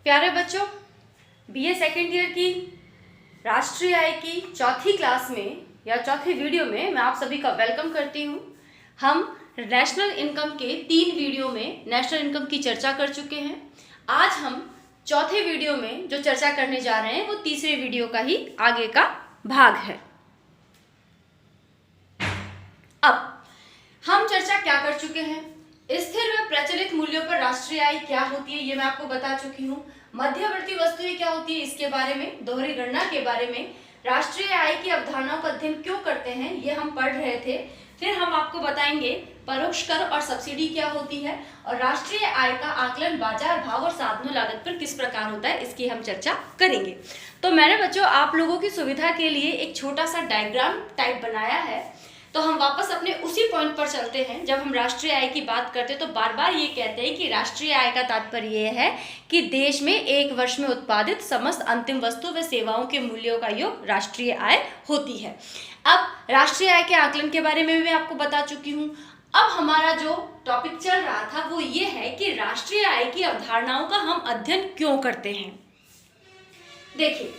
प्यारे बच्चों, BA second year की राष्ट्रीय आय की चौथी क्लास में या चौथे वीडियो में मैं आप सभी का वेलकम करती हूँ। हम नेशनल इनकम के 3 वीडियो में नेशनल इनकम की चर्चा कर चुके हैं। आज हम चौथे वीडियो में जो चर्चा करने जा रहे हैं वो तीसरे वीडियो का ही आगे का भाग है। अब हम चर्चा क्या कर चुके हैं? स्थिर व प्रचलित मूल्यों पर राष्ट्रीय आय क्या होती है ये मैं आपको बता चुकी हूँ। मध्यवर्ती वस्तुएं क्या होती है इसके बारे में, दोहरी गणना के बारे में, राष्ट्रीय आय की अवधारणाओं का अध्ययन क्यों करते हैं ये हम पढ़ रहे थे। फिर हम आपको बताएंगे परोक्ष कर और सब्सिडी क्या होती है और राष्ट्रीय आय का आकलन बाजार भाव और साधनों लागत पर किस प्रकार होता है इसकी हम चर्चा करेंगे। तो मैंने बच्चों आप लोगों की सुविधा के लिए एक छोटा सा डायग्राम टाइप बनाया है। तो हम वापस अपने उसी पॉइंट पर चलते हैं। जब हम राष्ट्रीय आय की बात करते हैं तो बार बार ये कहते हैं कि राष्ट्रीय आय का तात्पर्य ये है कि देश में एक वर्ष में उत्पादित समस्त अंतिम वस्तु व सेवाओं के मूल्यों का योग राष्ट्रीय आय होती है। अब राष्ट्रीय आय के आकलन के बारे में मैं आपको बता चुकी हूँ। अब हमारा जो टॉपिक चल रहा था वो ये है कि राष्ट्रीय आय की अवधारणाओं का हम अध्ययन क्यों करते हैं। देखिए,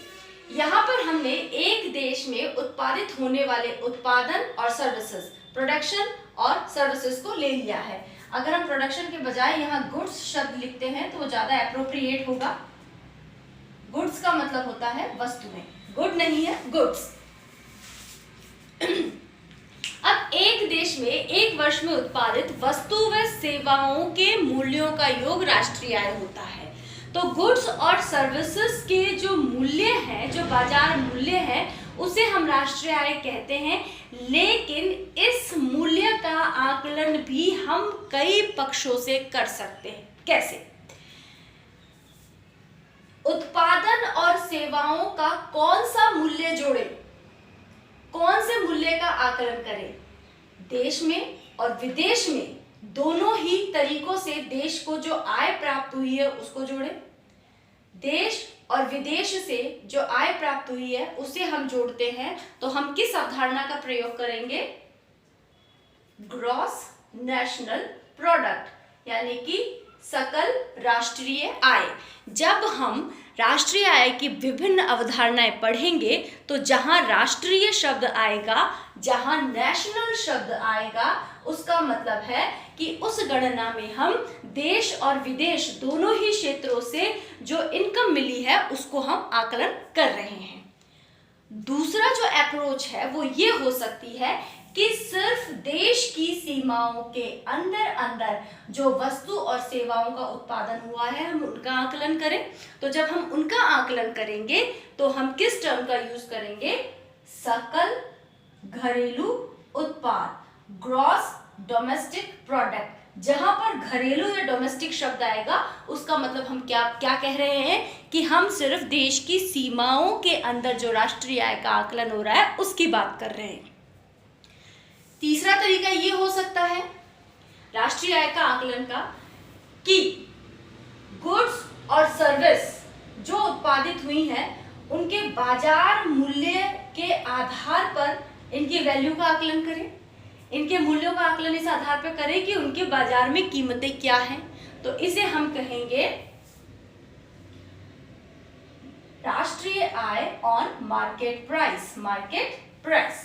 यहाँ पर हमने एक देश में उत्पादित होने वाले उत्पादन और सर्विसेज, प्रोडक्शन और सर्विसेज को ले लिया है। अगर हम प्रोडक्शन के बजाय यहाँ गुड्स शब्द लिखते हैं तो वो ज्यादा एप्रोप्रिएट होगा। गुड्स का मतलब होता है वस्तुएं, गुड नहीं है, गुड्स। अब एक देश में एक वर्ष में उत्पादित वस्तु व सेवाओं के मूल्यों का योग राष्ट्रीय आय होता है। तो गुड्स और सर्विसेज के जो मूल्य है, जो बाजार मूल्य है, उसे हम राष्ट्रीय आय कहते हैं। लेकिन इस मूल्य का आकलन भी हम कई पक्षों से कर सकते हैं। कैसे? उत्पादन और सेवाओं का कौन सा मूल्य जोड़े, कौन से मूल्य का आकलन करें? देश में और विदेश में दोनों ही तरीकों से देश को जो आय प्राप्त हुई है उसको जोड़े। देश और विदेश से जो आय प्राप्त हुई है उसे हम जोड़ते हैं तो हम किस अवधारणा का प्रयोग करेंगे? ग्रॉस नेशनल प्रोडक्ट, यानी कि सकल राष्ट्रीय आय। जब हम राष्ट्रीय आय की विभिन्न अवधारणाएं पढ़ेंगे तो जहां राष्ट्रीय शब्द आएगा, जहां नेशनल शब्द आएगा, उसका मतलब है कि उस गणना में हम देश और विदेश दोनों ही क्षेत्रों से जो इनकम मिली है उसको हम आकलन कर रहे हैं। दूसरा जो अप्रोच है वो ये हो सकती है कि सिर्फ देश की सीमाओं के अंदर अंदर जो वस्तु और सेवाओं का उत्पादन हुआ है हम उनका आकलन करें। तो जब हम उनका आकलन करेंगे तो हम किस टर्म का यूज करेंगे? सकल घरेलू उत्पाद, ग्रॉस डोमेस्टिक प्रोडक्ट। जहां पर घरेलू या डोमेस्टिक शब्द आएगा उसका मतलब हम क्या कह रहे हैं कि हम सिर्फ देश की सीमाओं के अंदर जो राष्ट्रीय आय का आकलन हो रहा है उसकी बात कर रहे हैं। तीसरा तरीका ये हो सकता है राष्ट्रीय आय का आकलन का कि गुड्स और सर्विस जो उत्पादित हुई है उनके बाजार मूल्य के आधार पर इनकी वैल्यू का आकलन करें। इनके मूल्यों का आकलन इस आधार पर करें कि उनके बाजार में कीमतें क्या हैं। तो इसे हम कहेंगे राष्ट्रीय I on market price, market price.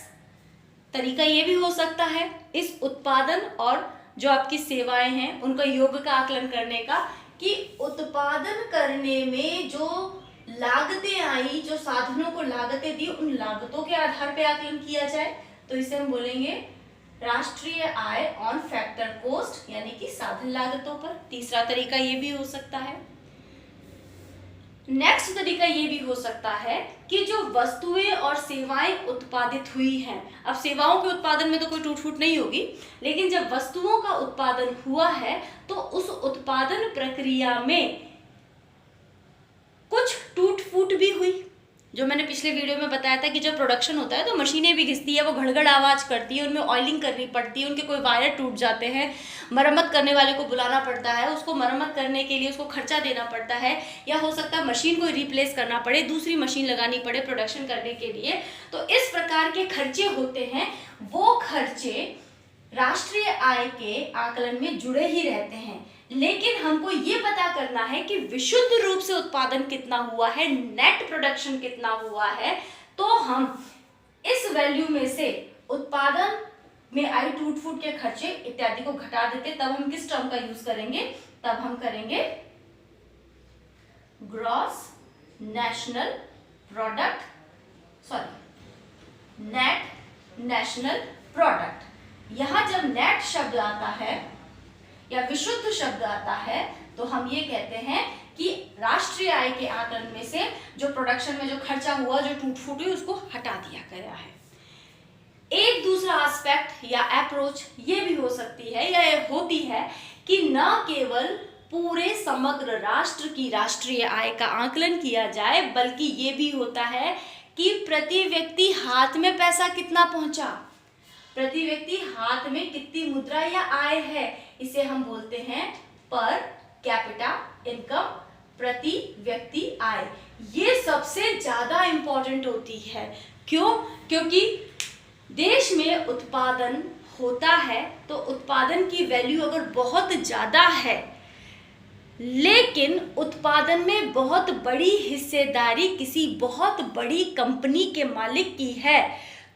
तरीका ये भी हो सकता है इस उत्पादन और जो आपकी सेवाएं हैं उनका योग का आकलन करने का कि उत्पादन करने में जो लागतें आई, जो साधनों को लागतें दी, उन लागतों के आधार पे आकलन किया जाए। तो इसे हम बोलेंगे राष्ट्रीय आय ऑन फैक्टर कॉस्ट, यानी कि साधन लागतों पर। तीसरा तरीका ये भी हो सकता है। नेक्स्ट तरीका ये भी हो सकता है कि जो वस्तुएं और सेवाएं उत्पादित हुई हैं, अब सेवाओं के उत्पादन में तो कोई टूट फूट नहीं होगी, लेकिन जब वस्तुओं का उत्पादन हुआ है तो उस उत्पादन प्रक्रिया में कुछ टूट फूट भी हुई। जो मैंने पिछले वीडियो में बताया था कि जब प्रोडक्शन होता है तो मशीनें भी घिसती है, वो घड़घड़ आवाज़ करती है, उनमें ऑयलिंग करनी पड़ती है, उनके कोई वायर टूट जाते हैं, मरम्मत करने वाले को बुलाना पड़ता है, उसको मरम्मत करने के लिए उसको खर्चा देना पड़ता है, या हो सकता है मशीन को रिप्लेस करना पड़े, दूसरी मशीन लगानी पड़े प्रोडक्शन करने के लिए। तो इस प्रकार के खर्चे होते हैं, वो खर्चे राष्ट्रीय आय के आकलन में जुड़े ही रहते हैं। लेकिन हमको ये पता करना है कि विशुद्ध रूप से उत्पादन कितना हुआ है, नेट प्रोडक्शन कितना हुआ है। तो हम इस वैल्यू में से उत्पादन में आई टूट फूट के खर्चे इत्यादि को घटा देते। तब हम किस टर्म का यूज करेंगे? तब हम करेंगे gross national product, net national product. यहां जब नेट शब्द आता है या विशुद्ध शब्द आता है तो हम ये कहते हैं कि राष्ट्रीय आय के आकलन में से जो प्रोडक्शन में जो खर्चा हुआ, जो टूट फूट हुई, उसको हटा दिया गया है। एक दूसरा एस्पेक्ट या अप्रोच ये भी हो सकती है या होती है कि न केवल पूरे समग्र राष्ट्र की राष्ट्रीय आय का आकलन किया जाए, बल्कि ये भी होता है कि प्रति व्यक्ति हाथ में पैसा कितना पहुंचा, प्रति व्यक्ति हाथ में कितनी मुद्रा या आय है, इसे हम बोलते हैं पर कैपिटा इनकम, प्रति व्यक्ति आय। ये सबसे ज्यादा इंपॉर्टेंट होती है। क्यों? क्योंकि देश में उत्पादन होता है तो उत्पादन की वैल्यू अगर बहुत ज़्यादा है, लेकिन उत्पादन में बहुत बड़ी हिस्सेदारी किसी बहुत बड़ी कंपनी के मालिक की है,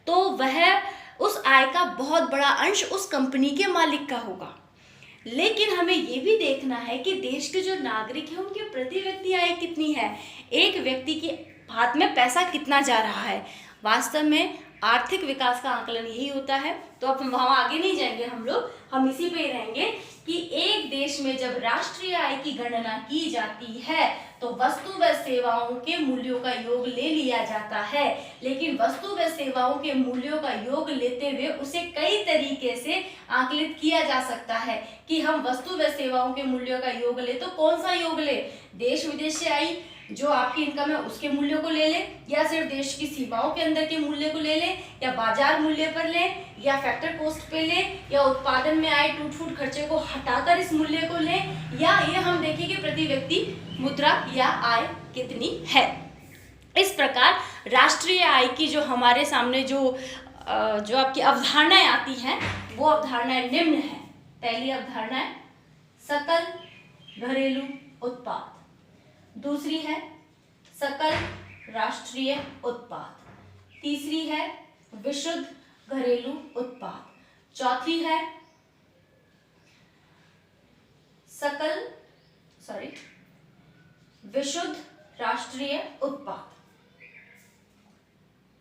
तो वह उस आय का बहुत बड़ा अंश उस कंपनी के मालिक का होगा। लेकिन हमें ये भी देखना है कि देश के जो नागरिक हैं उनकी प्रति व्यक्ति आय कितनी है, एक व्यक्ति के हाथ में पैसा कितना जा रहा है। वास्तव में आर्थिक विकास का आकलन यही होता है। तो अब हम वहाँ आगे नहीं जाएंगे, हम इसी पे ही रहेंगे कि एक देश में जब राष्ट्रीय आय की गणना की जाती है तो वस्तु व सेवाओं के मूल्यों का योग ले लिया जाता है। लेकिन वस्तु व सेवाओं के मूल्यों का योग लेते हुए उसे कई तरीके से आकलित किया जा सकता है कि हम वस्तु व सेवाओं के मूल्यों का योग ले तो कौन सा योग ले? देश विदेश से आई जो आपकी इनकम है उसके मूल्यों को ले ले, या सिर्फ देश की सीमाओं के अंदर के मूल्य को ले ले, या बाजार मूल्य पर ले, या फैक्टर कॉस्ट पे ले, या उत्पादन में आए टूट फूट खर्चे को हटाकर इस मूल्य को ले, या ये हम देखें कि प्रति व्यक्ति मुद्रा या आय कितनी है। इस प्रकार राष्ट्रीय आय की जो हमारे सामने जो आपकी अवधारणाएं आती हैं वो अवधारणाएं निम्न है। पहली अवधारणा है सकल घरेलू उत्पाद, दूसरी है सकल राष्ट्रीय उत्पाद, तीसरी है विशुद्ध घरेलू उत्पाद, चौथी है विशुद्ध राष्ट्रीय उत्पाद।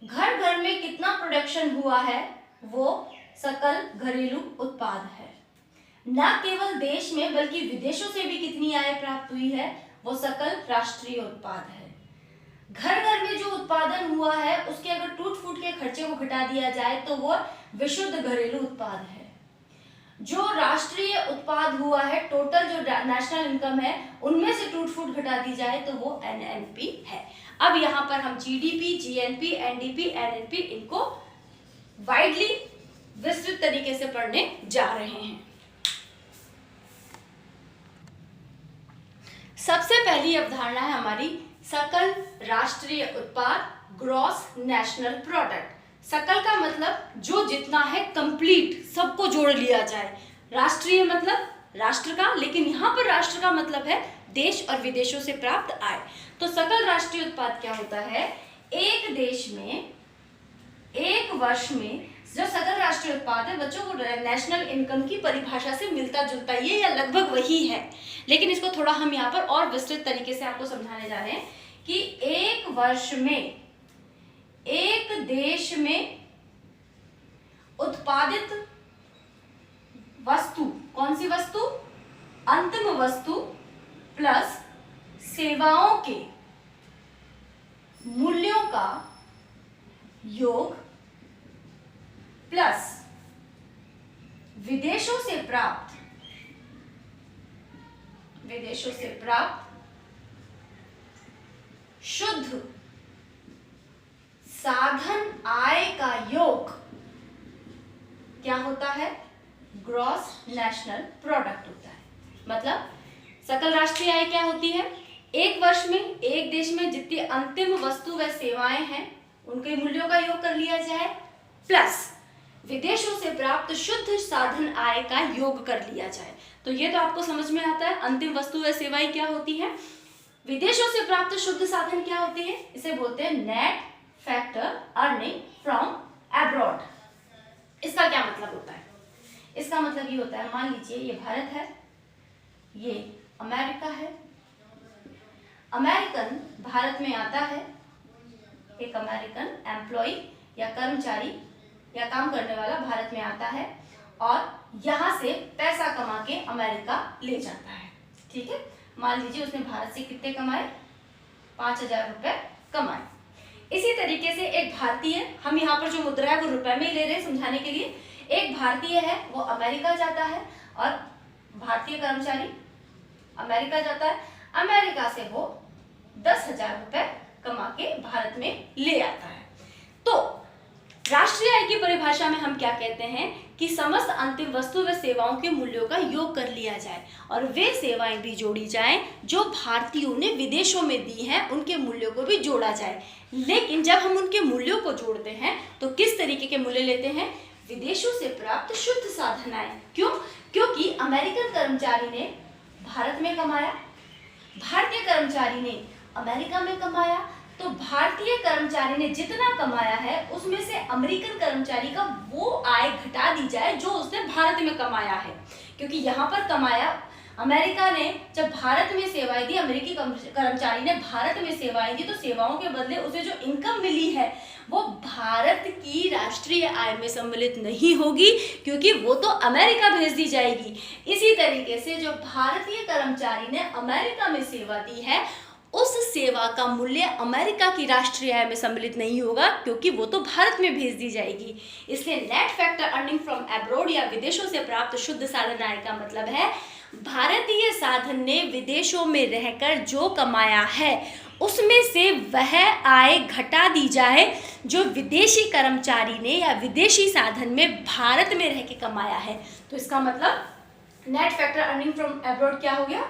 घर घर में कितना प्रोडक्शन हुआ है वो सकल घरेलू उत्पाद है। न केवल देश में बल्कि विदेशों से भी कितनी आय प्राप्त हुई है वो सकल राष्ट्रीय उत्पाद है। घर घर में जो उत्पादन हुआ है उसके अगर टूट फूट के खर्चे को घटा दिया जाए तो वो विशुद्ध घरेलू उत्पाद है। जो राष्ट्रीय उत्पाद हुआ है, टोटल जो नेशनल इनकम है उनमें से टूट फूट घटा दी जाए तो वो एनएनपी है। अब यहाँ पर हम जीडीपी, जीएनपी, एनडीपी, एनएनपी इनको वाइडली विस्तृत तरीके से पढ़ने जा रहे हैं। सबसे पहली अवधारणा है हमारी सकल राष्ट्रीय उत्पाद, ग्रॉस नेशनल प्रोडक्ट। सकल का मतलब जो जितना है, कंप्लीट, सबको जोड़ लिया जाए। राष्ट्रीय मतलब राष्ट्र का, लेकिन यहाँ पर राष्ट्र का मतलब है देश और विदेशों से प्राप्त आय। तो सकल राष्ट्रीय उत्पाद क्या होता है? एक देश में एक वर्ष में जो सकल राष्ट्रीय उत्पाद है बच्चों को नेशनल इनकम की परिभाषा से मिलता जुलता ये या लगभग वही है, लेकिन इसको थोड़ा हम यहाँ पर और विस्तृत तरीके से आपको समझाने जा रहे हैं कि एक वर्ष में एक देश में उत्पादित वस्तु, कौन सी वस्तु? अंतिम वस्तु प्लस सेवाओं के मूल्यों का योग प्लस विदेशों से प्राप्त शुद्ध साधन आय का योग क्या होता है? ग्रॉस नेशनल प्रोडक्ट होता है। मतलब सकल राष्ट्रीय आय क्या होती है? एक वर्ष में एक देश में जितनी अंतिम वस्तु व सेवाएं हैं उनके मूल्यों का योग कर लिया जाए, प्लस विदेशों से प्राप्त शुद्ध साधन आय का योग कर लिया जाए। तो ये तो आपको समझ में आता है। अंतिम वस्तु व सेवाएं क्या होती है, विदेशों से प्राप्त शुद्ध साधन क्या होती है, इसे बोलते हैं net factor earning from abroad. इसका क्या मतलब होता है, इसका मतलब ये होता है, मान लीजिए ये भारत है, ये अमेरिका है, अमेरिकन भारत में आता है, एक अमेरिकन एम्प्लॉय या कर्मचारी या काम करने वाला भारत में आता है और यहाँ से पैसा कमा के अमेरिका ले जाता है। ठीक है, मान लीजिए उसने भारत से कितने कमाए, 5,000 रुपए कमाए। इसी तरीके से एक भारतीय, हम यहाँ पर जो मुद्रा है वो रुपए में ही ले रहे हैं समझाने के लिए, एक भारतीय है वो अमेरिका जाता है और भारतीय कर्मचारी अमेरिका जाता है, अमेरिका से वो 10,000 रुपए कमा के भारत में ले आता है। तो राष्ट्रीय आय की परिभाषा में हम क्या कहते हैं कि समस्त अंतिम वस्तु व सेवाओं के मूल्यों का योग कर लिया जाए और वे सेवाएं भी जोड़ी जाएं जो भारतीयों ने विदेशों में दी हैं, उनके मूल्यों को भी जोड़ा जाए। लेकिन जब हम उनके मूल्यों को जोड़ते हैं तो किस तरीके के मूल्य लेते हैं, विदेशों से प्राप्त शुद्ध साधन आय। क्यों, क्योंकि अमेरिकन कर्मचारी ने भारत में कमाया, भारतीय कर्मचारी ने अमेरिका में कमाया, तो भारतीय कर्मचारी ने जितना कमाया है उसमें से अमेरिकन कर्मचारी का वो आय घटा दी जाए जो उसने भारत में कमाया है। क्योंकि यहाँ पर कमाया अमेरिका ने, जब भारत में सेवाएं दी, अमेरिकी कर्मचारी ने भारत में सेवाएं दी, तो सेवाओं के बदले उसे जो इनकम मिली है वो भारत की राष्ट्रीय आय में सम्मिलित नहीं होगी, क्योंकि वो तो अमेरिका भेज दी जाएगी। इसी तरीके से जो भारतीय कर्मचारी ने अमेरिका में सेवा दी है उस सेवा का मूल्य अमेरिका की राष्ट्रीय आय में सम्मिलित नहीं होगा, क्योंकि वो तो भारत में भेज दी जाएगी। इसलिए net factor earning from abroad या विदेशों से प्राप्त शुद्ध साधन आय का मतलब है भारतीय साधन ने विदेशों में रहकर जो कमाया है उसमें से वह आय घटा दी जाए जो विदेशी कर्मचारी ने या विदेशी साधन में भारत में रह के कमाया है। तो इसका मतलब net factor earning from abroad क्या हो गया,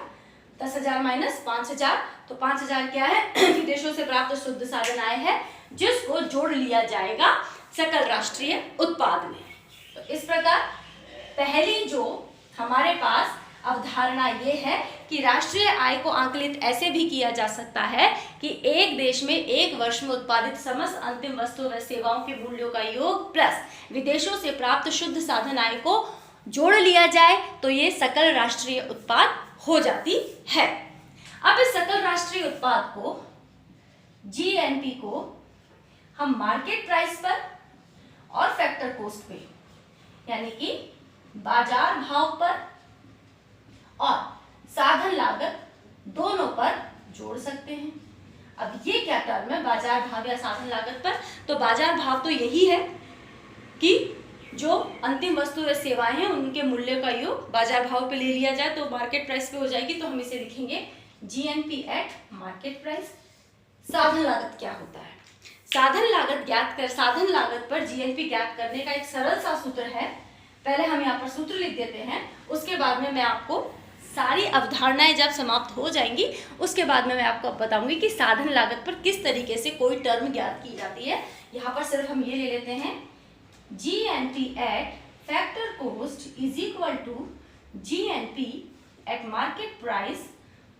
10,000 माइनस 5,000, तो 5,000 क्या है, विदेशों से प्राप्त शुद्ध साधन आय है जिसको जोड़ लिया जाएगा सकल राष्ट्रीय उत्पाद में। तो इस प्रकार पहली जो हमारे पास अवधारणा ये है कि राष्ट्रीय आय को आंकलित ऐसे भी किया जा सकता है कि एक देश में एक वर्ष में उत्पादित समस्त अंतिम वस्तु व सेवाओं के मूल्यों का योग प्लस विदेशों से प्राप्त शुद्ध साधन आय को जोड़ लिया जाए तो ये सकल राष्ट्रीय उत्पाद हो जाती है। अब इस सकल राष्ट्रीय उत्पाद को, जीएनपी को, हम मार्केट प्राइस पर और फैक्टर कॉस्ट पे, यानी कि बाजार भाव पर और साधन लागत दोनों पर जोड़ सकते हैं। अब ये क्या टर्म है, बाजार भाव या साधन लागत पर, तो बाजार भाव तो यही है कि जो अंतिम वस्तु व सेवाएं हैं उनके मूल्य का योग बाजार भाव पे ले लिया जाए तो मार्केट प्राइस पे हो जाएगी। तो हम इसे लिखेंगे जीएनपी एट मार्केट प्राइस। साधन लागत क्या होता है, साधन लागत पर जीएनपी ज्ञात करने का एक सरल सा सूत्र है। पहले हम यहाँ पर सूत्र लिख देते हैं, उसके बाद में मैं आपको सारी अवधारणाएं जब समाप्त हो जाएंगी उसके बाद में मैं आपको बताऊंगी कि साधन लागत पर किस तरीके से कोई टर्म ज्ञात की जाती है। यहाँ पर सिर्फ हम ये ले लेते हैं, GNP at factor cost is equal to GNP at market price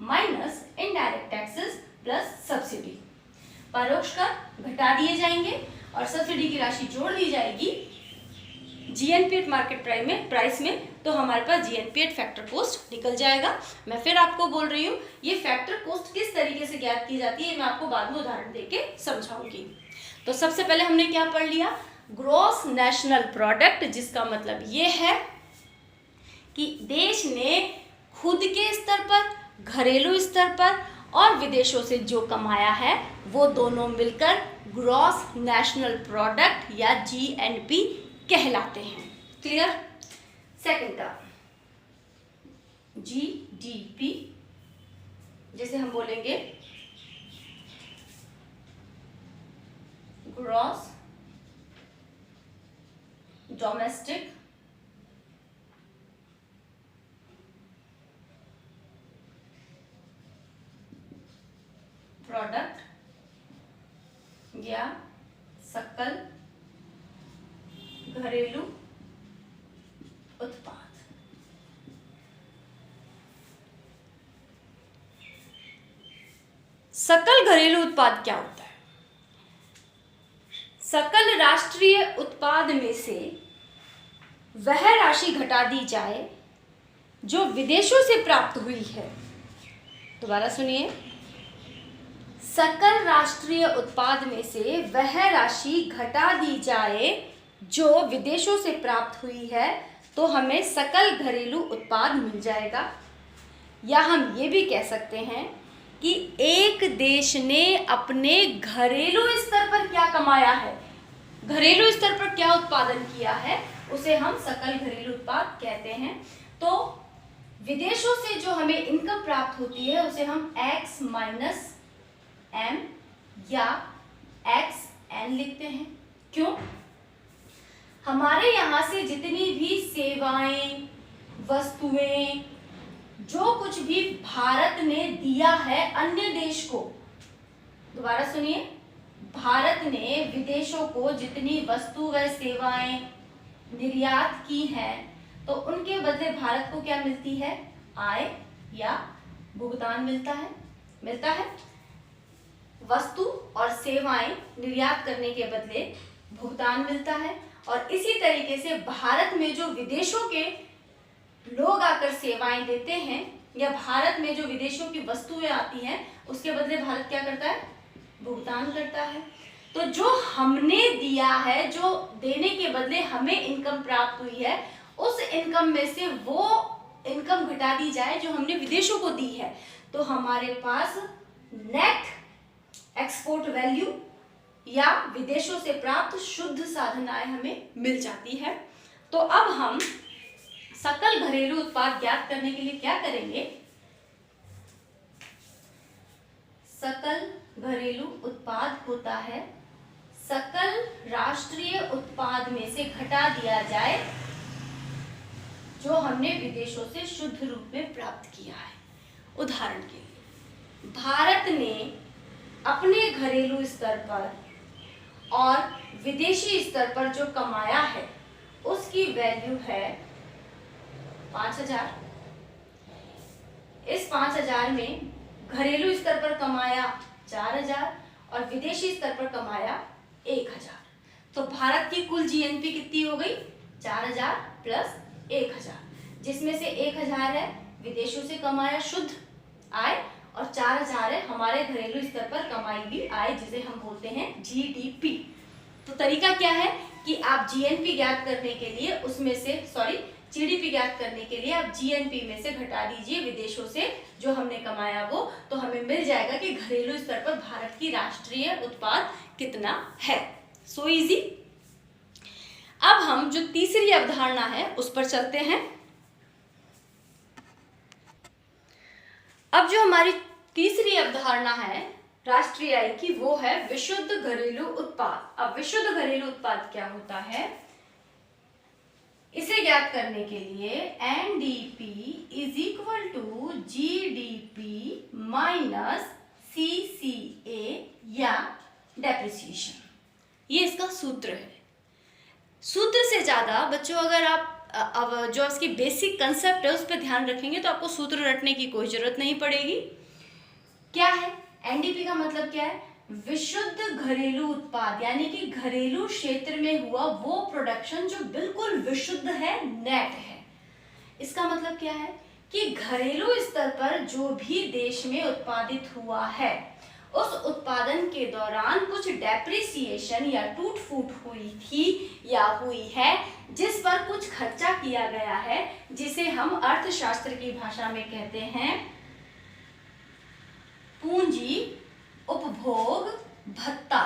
minus indirect taxes plus subsidy। परोक्ष कर घटा दिए जाएंगे और सब्सिडी की राशि जोड़ दी जाएगी जीएनपी एट मार्केट प्राइस में, तो हमारे पास जीएनपी एट फैक्टर कॉस्ट निकल जाएगा। मैं फिर आपको बोल रही हूँ ये फैक्टर कॉस्ट किस तरीके से ज्ञात की जाती है मैं आपको बाद में उदाहरण देके समझाऊंगी। तो सबसे पहले हमने क्या पढ़ लिया, ग्रॉस नेशनल प्रोडक्ट, जिसका मतलब ये है कि देश ने खुद के स्तर पर, घरेलू स्तर पर और विदेशों से जो कमाया है वो दोनों मिलकर ग्रॉस नेशनल प्रोडक्ट या जीएनपी कहलाते हैं। क्लियर। सेकंड टर्म जीडीपी, जैसे हम बोलेंगे ग्रॉस डोमेस्टिक प्रोडक्ट या सकल घरेलू उत्पाद। सकल घरेलू उत्पाद क्या होता है? सकल राष्ट्रीय उत्पाद में से वह राशि घटा दी जाए जो विदेशों से प्राप्त हुई है। दोबारा सुनिए, सकल राष्ट्रीय उत्पाद में से वह राशि घटा दी जाए जो विदेशों से प्राप्त हुई है, तो हमें सकल घरेलू उत्पाद मिल जाएगा। या हम ये भी कह सकते हैं कि एक देश ने अपने घरेलू स्तर पर क्या कमाया है, घरेलू स्तर पर क्या उत्पादन किया है, उसे हम सकल घरेलू उत्पाद कहते हैं। तो विदेशों से जो हमें इनकम प्राप्त होती है उसे हम x माइनस m या xn लिखते हैं। क्यों? हमारे यहाँ से जितनी भी सेवाएं, वस्तुएं, जो कुछ भी भारत ने दिया है अन्य देश को, दोबारा सुनिए, भारत ने विदेशों को जितनी वस्तु व सेवाएं निर्यात की हैं, तो उनके बदले भारत को क्या मिलती है? आय या भुगतान मिलता है। वस्तु और सेवाएं निर्यात करने के बदले भुगतान मिलता है। और इसी तरीके से भारत में जो विदेशों के लोग आकर सेवाएं देते हैं या भारत में जो विदेशों की वस्तुएं आती हैं, उसके बदले भारत क्या करता है? भुगतान करता है। तो जो हमने दिया है, जो देने के बदले हमें इनकम प्राप्त हुई है, उस इनकम में से वो इनकम घटा दी जाए जो हमने विदेशों को दी है, तो हमारे पास नेट एक्सपोर्ट वैल्यू या विदेशों से प्राप्त शुद्ध साधन आय हमें मिल जाती है। तो अब हम सकल घरेलू उत्पाद ज्ञात करने के लिए क्या करेंगे? सकल घरेलू उत्पाद होता है सकल राष्ट्रीय उत्पाद में से घटा दिया जाए जो हमने विदेशों से शुद्ध रूप में प्राप्त किया है। उदाहरण के लिए, भारत ने अपने घरेलू स्तर पर और विदेशी स्तर पर जो कमाया है उसकी वैल्यू है 5000। इस 5000 में घरेलू स्तर पर कमाया 4000 और विदेशी स्तर पर कमाया 1000। तो भारत की कुल जीएनपी कितनी हो गई? 4000 प्लस 1000, जिसमें से 1000 है विदेशों से कमाया शुद्ध आय और 4000 है हमारे घरेलू स्तर पर कमाई हुई आय, जिसे हम बोलते हैं जीडीपी। तो तरीका क्या है कि आप जीएनपी ज्ञात करने के लिए उसमें से जीडीपी ज्ञात करने के लिए आप जीएनपी में से घटा दीजिए विदेशों से जो हमने कमाया वो, तो हमें मिल जाएगा कि घरेलू स्तर पर भारत की राष्ट्रीय उत्पाद कितना है। So easy. अब हम जो तीसरी अवधारणा है उस पर चलते हैं। अब जो हमारी तीसरी अवधारणा है राष्ट्रीय आय की, वो है विशुद्ध घरेलू उत्पाद। अब विशुद्ध घरेलू उत्पाद क्या होता है, इसे ज्ञात करने के लिए NDP is equal to GDP minus CCA या डेप्रिसिएशन, ये इसका सूत्र है। सूत्र से ज्यादा बच्चों अगर आप अब जो इसकी बेसिक कंसेप्ट है उस पर ध्यान रखेंगे तो आपको सूत्र रटने की कोई जरूरत नहीं पड़ेगी। क्या है एनडीपी का मतलब? क्या है? विशुद्ध घरेलू उत्पाद, यानी कि घरेलू क्षेत्र में हुआ वो प्रोडक्शन जो बिल्कुल विशुद्ध है, नेट है। इसका मतलब क्या है कि घरेलू स्तर पर जो भी देश में उत्पादित हुआ है उस उत्पादन के दौरान कुछ डेप्रिसिएशन या टूट फूट हुई थी या हुई है, जिस पर कुछ खर्चा किया गया है, जिसे हम अर्थशास्त्र की भाषा में कहते हैं पूंजी उपभोग भत्ता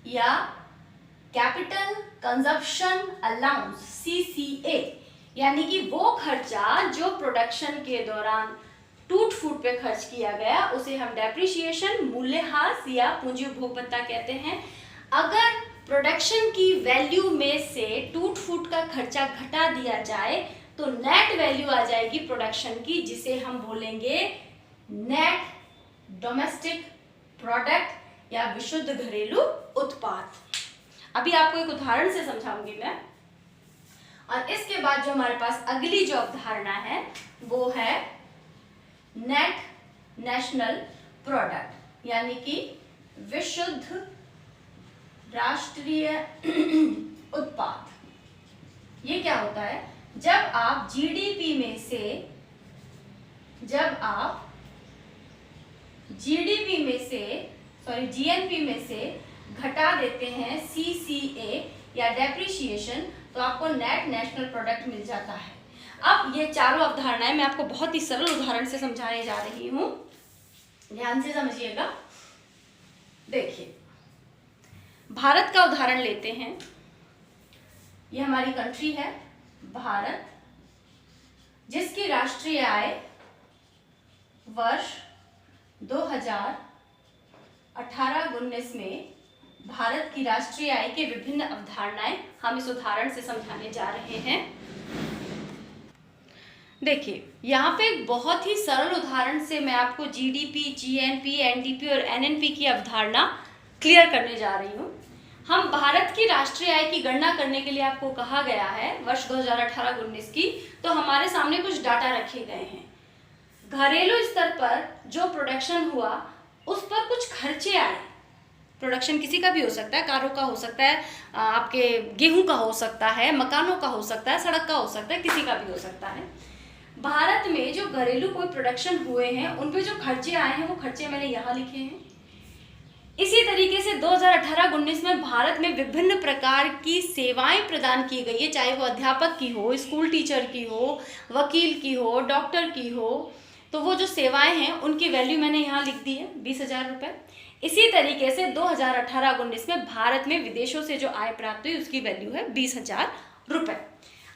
या कैपिटल कंजप्शन अलाउंस सीसीए, यानी कि वो खर्चा जो प्रोडक्शन के दौरान टूट फूट पे खर्च किया गया उसे हम डेप्रिसिएशन मूल्यह्रास या पूंजी उपभोग भत्ता कहते हैं। अगर प्रोडक्शन की वैल्यू में से टूट फूट का खर्चा घटा दिया जाए तो नेट वैल्यू आ जाएगी प्रोडक्शन की, जिसे हम बोलेंगे नेट डोमेस्टिक प्रोडक्ट या विशुद्ध घरेलू उत्पाद। अभी आपको एक उदाहरण से समझाऊंगी मैं। और इसके बाद जो हमारे पास अगली जो अवधारणा है वो है नेट नेशनल प्रोडक्ट, यानी कि विशुद्ध राष्ट्रीय उत्पाद। ये क्या होता है? जब आप जीडीपी में से जीएनपी में से घटा देते हैं सीसीए या डेप्रिसिएशन, तो आपको नेट नेशनल प्रोडक्ट मिल जाता है। अब ये चारों अवधारणाएं मैं आपको बहुत ही सरल उदाहरण से समझाने जा रही हूं, ध्यान से समझिएगा। देखिए, भारत का उदाहरण लेते हैं। ये हमारी कंट्री है भारत, जिसकी राष्ट्रीय आय वर्ष 2018-19 में भारत की राष्ट्रीय आय के विभिन्न अवधारणाएं हम इस उदाहरण से समझाने जा रहे हैं। देखिए, यहाँ पे एक बहुत ही सरल उदाहरण से मैं आपको जीडीपी, जीएनपी, एनडीपी और एनएनपी की अवधारणा क्लियर करने जा रही हूँ। हम भारत की राष्ट्रीय आय की गणना करने के लिए आपको कहा गया है वर्ष 2018-19 की, तो हमारे सामने कुछ डाटा रखे गए हैं। घरेलू स्तर पर जो प्रोडक्शन हुआ उस पर कुछ खर्चे आए। प्रोडक्शन किसी का भी हो सकता है, कारों का हो सकता है, आपके गेहूं का हो सकता है, मकानों का हो सकता है, सड़क का हो सकता है, किसी का भी हो सकता है। भारत में जो घरेलू कोई प्रोडक्शन हुए हैं उन पे जो खर्चे आए हैं वो खर्चे मैंने यहाँ लिखे हैं। इसी तरीके से 2018-19 में भारत में विभिन्न प्रकार की सेवाएं प्रदान की गई है, चाहे वो अध्यापक की हो, स्कूल टीचर की हो, वकील की हो, डॉक्टर की हो, तो वो जो सेवाएं हैं उनकी वैल्यू मैंने यहाँ लिख दी है 20,000 रुपये। इसी तरीके से 2018-19 में भारत में विदेशों से जो आय प्राप्त हुई उसकी वैल्यू है 20,000 रुपये।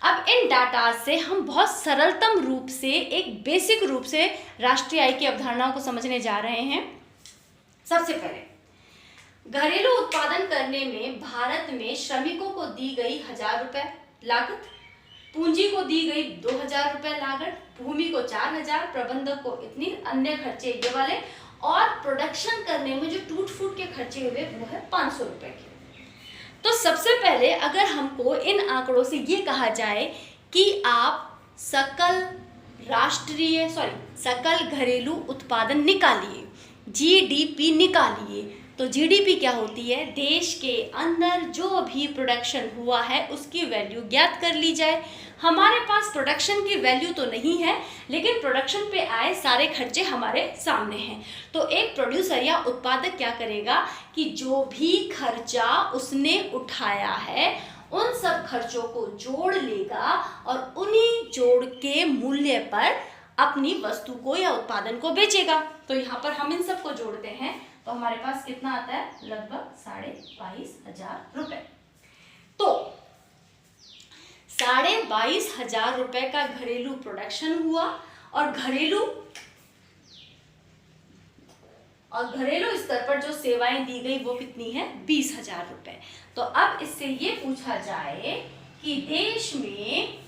अब इन डाटा से हम बहुत सरलतम रूप से, एक बेसिक रूप से राष्ट्रीय आय की अवधारणाओं को समझने जा रहे हैं। सबसे पहले, घरेलू उत्पादन करने में भारत में श्रमिकों को दी गई 1,000 रुपये लागत, पूंजी को दी गई 2,000 रुपये लागत, भूमि को 4,000, प्रबंधक को इतनी, अन्य खर्चे ये वाले, और प्रोडक्शन करने में जो टूट फूट के खर्चे हुए वो है 500 रुपये के। तो सबसे पहले अगर हमको इन आंकड़ों से ये कहा जाए कि आप सकल घरेलू उत्पादन निकालिए, जीडीपी निकालिए, तो जीडीपी क्या होती है? देश के अंदर जो भी प्रोडक्शन हुआ है उसकी वैल्यू ज्ञात कर ली जाए। हमारे पास प्रोडक्शन की वैल्यू तो नहीं है, लेकिन प्रोडक्शन पे आए सारे खर्चे हमारे सामने हैं। तो एक प्रोड्यूसर या उत्पादक क्या करेगा कि जो भी खर्चा उसने उठाया है उन सब खर्चों को जोड़ लेगा और उन्हीं जोड़ के मूल्य पर अपनी वस्तु को या उत्पादन को बेचेगा। तो यहाँ पर हम इन सब को जोड़ते हैं तो हमारे पास कितना आता है? लगभग 22,500 रुपये। तो 22,500 रुपये का घरेलू प्रोडक्शन हुआ और घरेलू स्तर पर जो सेवाएं दी गई वो कितनी है? 20,000 रुपये। तो अब इससे ये पूछा जाए कि देश में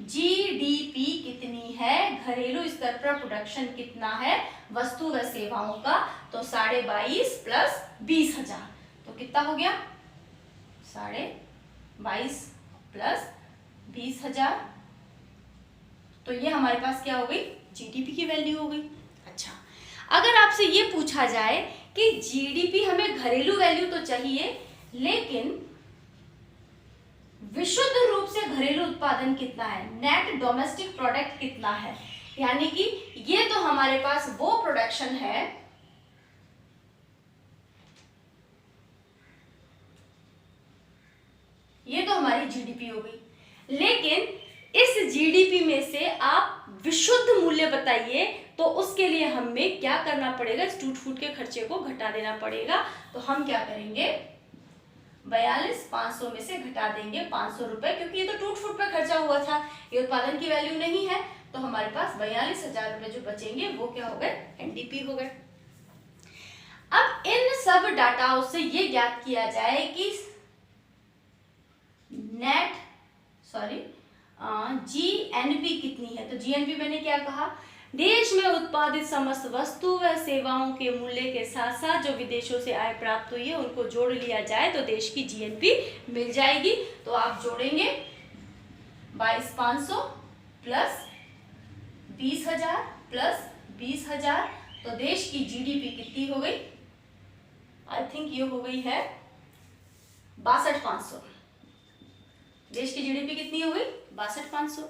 जीडीपी कितनी है, घरेलू स्तर पर प्रोडक्शन कितना है वस्तु व सेवाओं का, तो 22,500 प्लस 20,000, तो कितना हो गया? 22,500 प्लस 20,000। तो ये हमारे पास क्या हो गई? जीडीपी की वैल्यू हो गई। अच्छा, अगर आपसे ये पूछा जाए कि जीडीपी हमें घरेलू वैल्यू तो चाहिए, लेकिन विशुद्ध रूप से घरेलू उत्पादन कितना है, नेट डोमेस्टिक प्रोडक्ट कितना है, यानी कि ये तो हमारे पास वो प्रोडक्शन है ये तो हमारी जीडीपी हो गई, लेकिन इस जीडीपी में से आप विशुद्ध मूल्य बताइए, तो उसके लिए हमें क्या करना पड़ेगा? इस टूट फूट के खर्चे को घटा देना पड़ेगा। तो हम क्या करेंगे? 42,500 में से घटा देंगे 500 रुपए, क्योंकि ये तो टूट फूट पे खर्चा हुआ था, ये उत्पादन की वैल्यू नहीं है। तो हमारे पास 42,000 रुपए जो बचेंगे वो क्या हो गए? एनडीपी हो गए। अब इन सब डाटाओं से ये ज्ञात किया जाए कि जीएनपी कितनी है। तो जीएनपी मैंने क्या कहा? देश में उत्पादित समस्त वस्तु व सेवाओं के मूल्य के साथ साथ जो विदेशों से आय प्राप्त हुई है उनको जोड़ लिया जाए तो देश की जीएनपी मिल जाएगी। तो आप जोड़ेंगे 22,500 प्लस 20,000 प्लस 20,000, तो देश की जीडीपी कितनी हो गई? आई थिंक ये हो गई है 62,500। देश की जीडीपी कितनी हो गई? 62,500।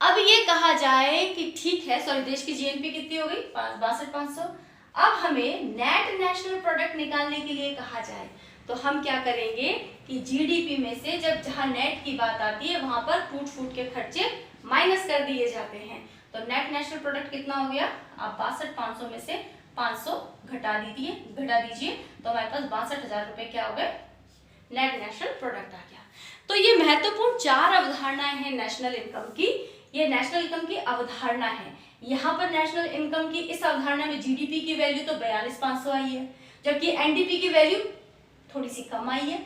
अब ये कहा जाए कि ठीक है, सॉरी, देश की जीएनपी कितनी हो गई? 62,500। अब हमें नेट नेशनल प्रोडक्ट निकालने के लिए कहा जाए तो हम क्या करेंगे कि जीडीपी में से जब जहां नेट की बात आती है वहां पर टूट फूट के खर्चे माइनस कर दिए जाते हैं। तो नेट नेशनल प्रोडक्ट कितना हो गया? आप 62,500 में से 500 घटा दीजिए तो हमारे पास 62,000 रुपए क्या हो गए? नेट नेशनल प्रोडक्ट आ गया। तो ये महत्वपूर्ण 4 अवधारणाएं हैं नेशनल इनकम की। ये नेशनल इनकम की अवधारणा है। यहाँ पर नेशनल इनकम की इस अवधारणा में जीडीपी की वैल्यू तो 42,500 आई है, जबकि एनडीपी की वैल्यू थोड़ी सी कम आई है,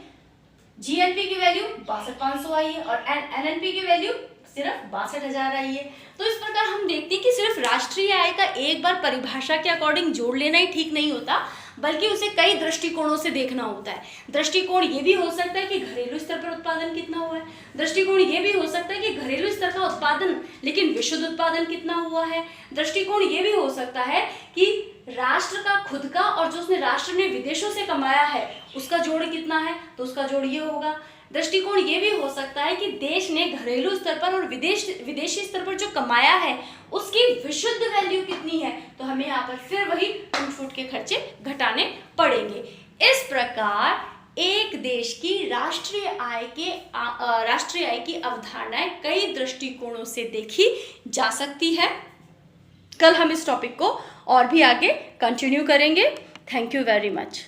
जीएनपी की वैल्यू 62,500 आई है और एनएनपी की वैल्यू सिर्फ 62,000 आई है। तो इस प्रकार हम देखते हैं कि सिर्फ राष्ट्रीय आय का एक बार परिभाषा के अकॉर्डिंग जोड़ लेना ही ठीक नहीं होता, बल्कि उसे कई दृष्टिकोणों से देखना होता है। दृष्टिकोण ये भी हो सकता है कि घरेलू स्तर पर उत्पादन कितना हुआ है, दृष्टिकोण ये भी हो सकता है कि घरेलू स्तर का उत्पादन लेकिन विशुद्ध उत्पादन कितना हुआ है, दृष्टिकोण ये भी हो सकता है कि राष्ट्र का खुद का और जो उसने राष्ट्र ने विदेशों से कमाया है उसका जोड़ कितना है, तो उसका जोड़ ये होगा। दृष्टिकोण ये भी हो सकता है कि देश ने घरेलू स्तर पर और विदेशी स्तर पर जो कमाया है उसकी विशुद्ध वैल्यू कितनी है, तो हमें यहाँ पर फिर वही टूट फूट के खर्चे घटाने पड़ेंगे। इस प्रकार एक देश की राष्ट्रीय आय की अवधारणाएं कई दृष्टिकोणों से देखी जा सकती है। कल हम इस टॉपिक को और भी आगे कंटिन्यू करेंगे। Thank you very much.